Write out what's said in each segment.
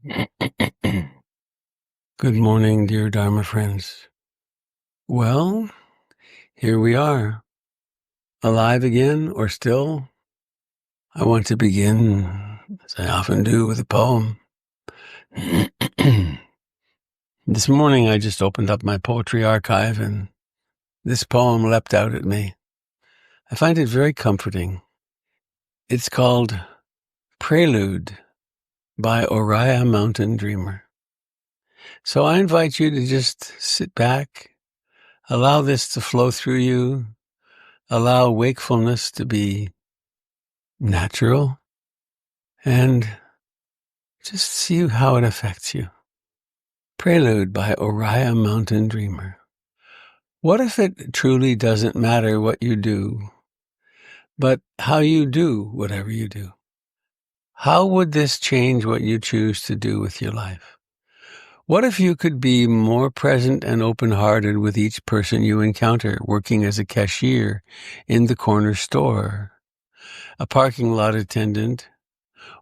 Good morning, dear Dharma friends. Well, here we are, alive again or still. I want to begin, as I often do, with a poem. This morning I just opened up my poetry archive and this poem leapt out at me. I find it very comforting. It's called Prelude by Oriah Mountain Dreamer. So I invite you to just sit back, allow this to flow through you, allow wakefulness to be natural, and just see how it affects you. Prelude by Oriah Mountain Dreamer. What if it truly doesn't matter what you do, but how you do whatever you do? How would this change what you choose to do with your life? What if you could be more present and open-hearted with each person you encounter, working as a cashier in the corner store, a parking lot attendant,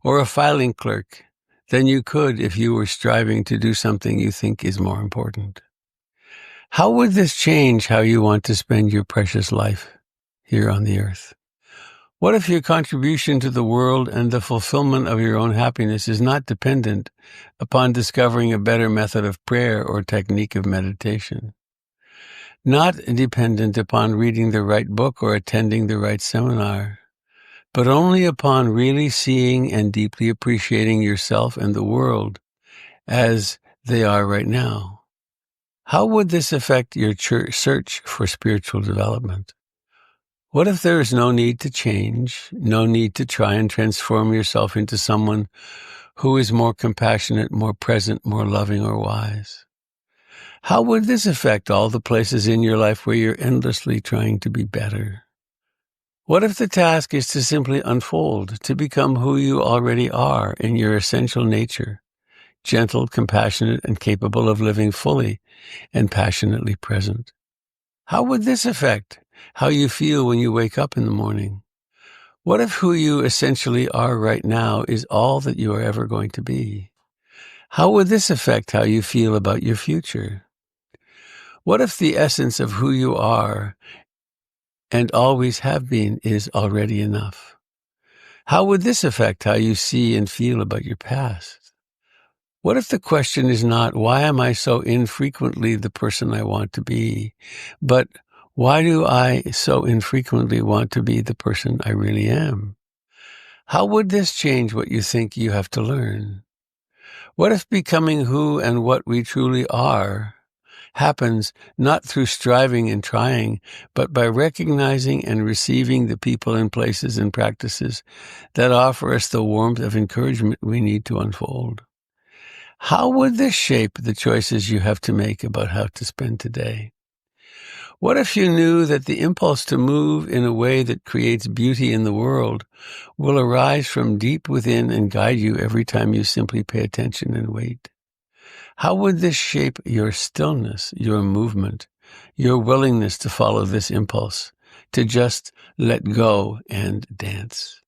or a filing clerk, than you could if you were striving to do something you think is more important? How would this change how you want to spend your precious life here on the earth? What if your contribution to the world and the fulfillment of your own happiness is not dependent upon discovering a better method of prayer or technique of meditation? Not dependent upon reading the right book or attending the right seminar, but only upon really seeing and deeply appreciating yourself and the world as they are right now? How would this affect your search for spiritual development? What if there is no need to change, no need to try and transform yourself into someone who is more compassionate, more present, more loving, or wise? How would this affect all the places in your life where you're endlessly trying to be better? What if the task is to simply unfold, to become who you already are in your essential nature, gentle, compassionate, and capable of living fully and passionately present? How would this affect how you feel when you wake up in the morning? What if who you essentially are right now is all that you are ever going to be? How would this affect how you feel about your future? What if the essence of who you are and always have been is already enough? How would this affect how you see and feel about your past? What if the question is not, why am I so infrequently the person I want to be, but why do I so infrequently want to be the person I really am? How would this change what you think you have to learn? What if becoming who and what we truly are happens not through striving and trying, but by recognizing and receiving the people and places and practices that offer us the warmth of encouragement we need to unfold? How would this shape the choices you have to make about how to spend today? What if you knew that the impulse to move in a way that creates beauty in the world will arise from deep within and guide you every time you simply pay attention and wait? How would this shape your stillness, your movement, your willingness to follow this impulse, to just let go and dance?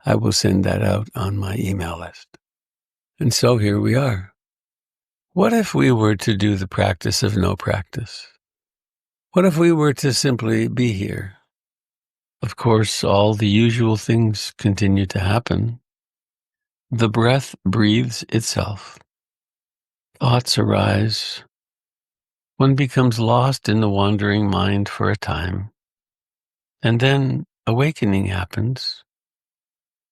I will send that out on my email list. And so here we are. What if we were to do the practice of no practice? What if we were to simply be here? Of course, all the usual things continue to happen. The breath breathes itself. Thoughts arise. One becomes lost in the wandering mind for a time. And then awakening happens.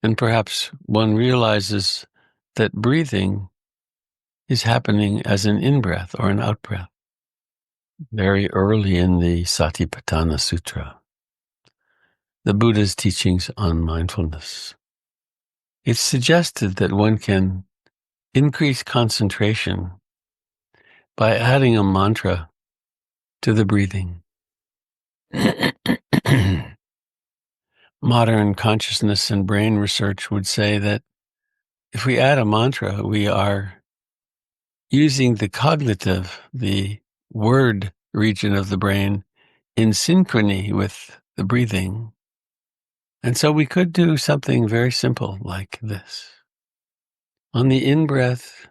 And perhaps one realizes that breathing is happening as an in-breath or an out-breath. Very early in the Satipatthana Sutra, the Buddha's teachings on mindfulness, it's suggested that one can increase concentration by adding a mantra to the breathing. Modern consciousness and brain research would say that if we add a mantra, we are using the cognitive, the word region of the brain in synchrony with the breathing. And so we could do something very simple like this. On the in-breath,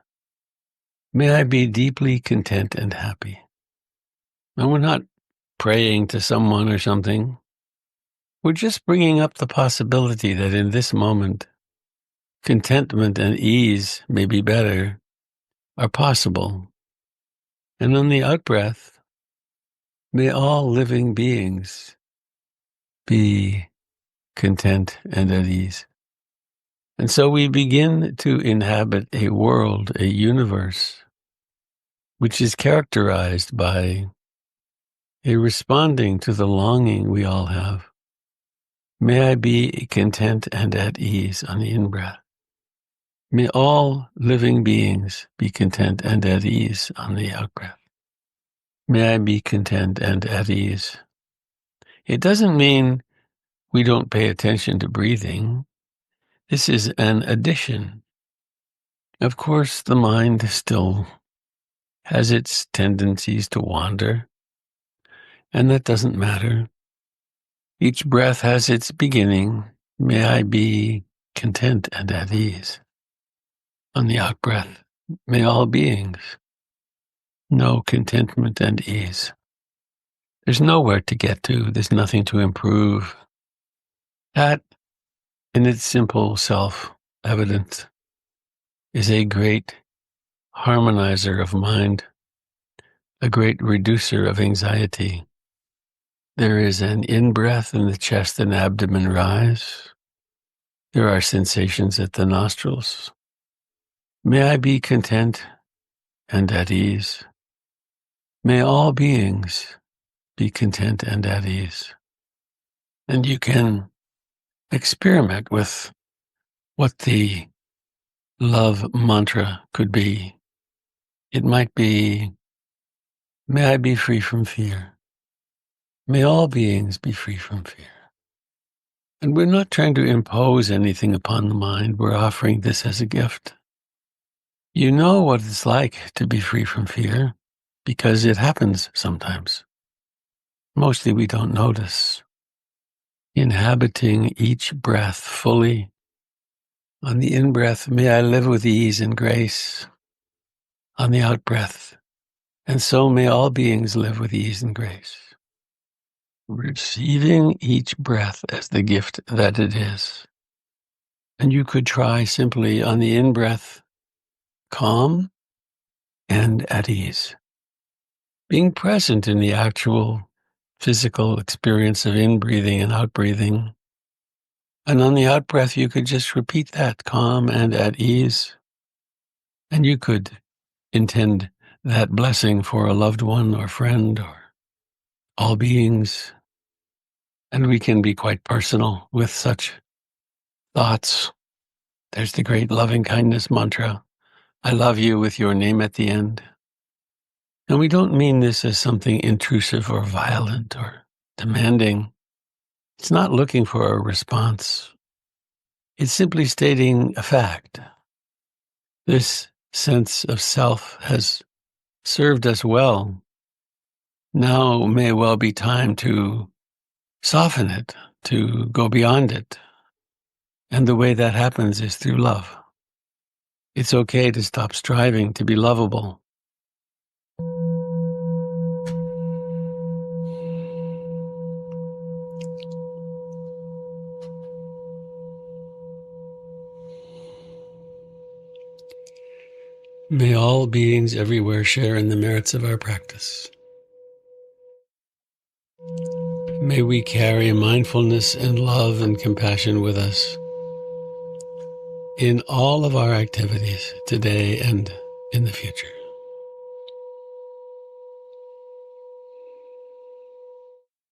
may I be deeply content and happy. And we're not praying to someone or something. We're just bringing up the possibility that in this moment, contentment and ease, may be better, are possible. And on the out-breath, may all living beings be content and at ease. And so we begin to inhabit a world, a universe, which is characterized by a responding to the longing we all have. May I be content and at ease on the in-breath. May all living beings be content and at ease on the out-breath. May I be content and at ease. It doesn't mean we don't pay attention to breathing. This is an addition. Of course, the mind still has its tendencies to wander, and that doesn't matter. Each breath has its beginning. May I be content and at ease. On the out-breath, may all beings know contentment and ease. There's nowhere to get to. There's nothing to improve. That, in its simple self-evidence, is a great harmonizer of mind, a great reducer of anxiety. There is an in-breath and the chest and abdomen rise. There are sensations at the nostrils. May I be content and at ease. May all beings be content and at ease. And you can experiment with what the love mantra could be. It might be, may I be free from fear. May all beings be free from fear. And we're not trying to impose anything upon the mind. We're offering this as a gift. You know what it's like to be free from fear because it happens sometimes. Mostly we don't notice. Inhabiting each breath fully. On the in-breath, may I live with ease and grace. On the out-breath, and so may all beings live with ease and grace. Receiving each breath as the gift that it is. And you could try simply on the in-breath, calm and at ease. Being present in the actual physical experience of in-breathing and out-breathing. And on the out-breath, you could just repeat that, calm and at ease. And you could intend that blessing for a loved one or friend or all beings. And we can be quite personal with such thoughts. There's the great loving kindness mantra. I love you with your name at the end. And we don't mean this as something intrusive or violent or demanding. It's not looking for a response. It's simply stating a fact. This sense of self has served us well. Now may well be time to soften it, to go beyond it. And the way that happens is through love. It's okay to stop striving to be lovable. May all beings everywhere share in the merits of our practice. May we carry mindfulness and love and compassion with us in all of our activities today and in the future.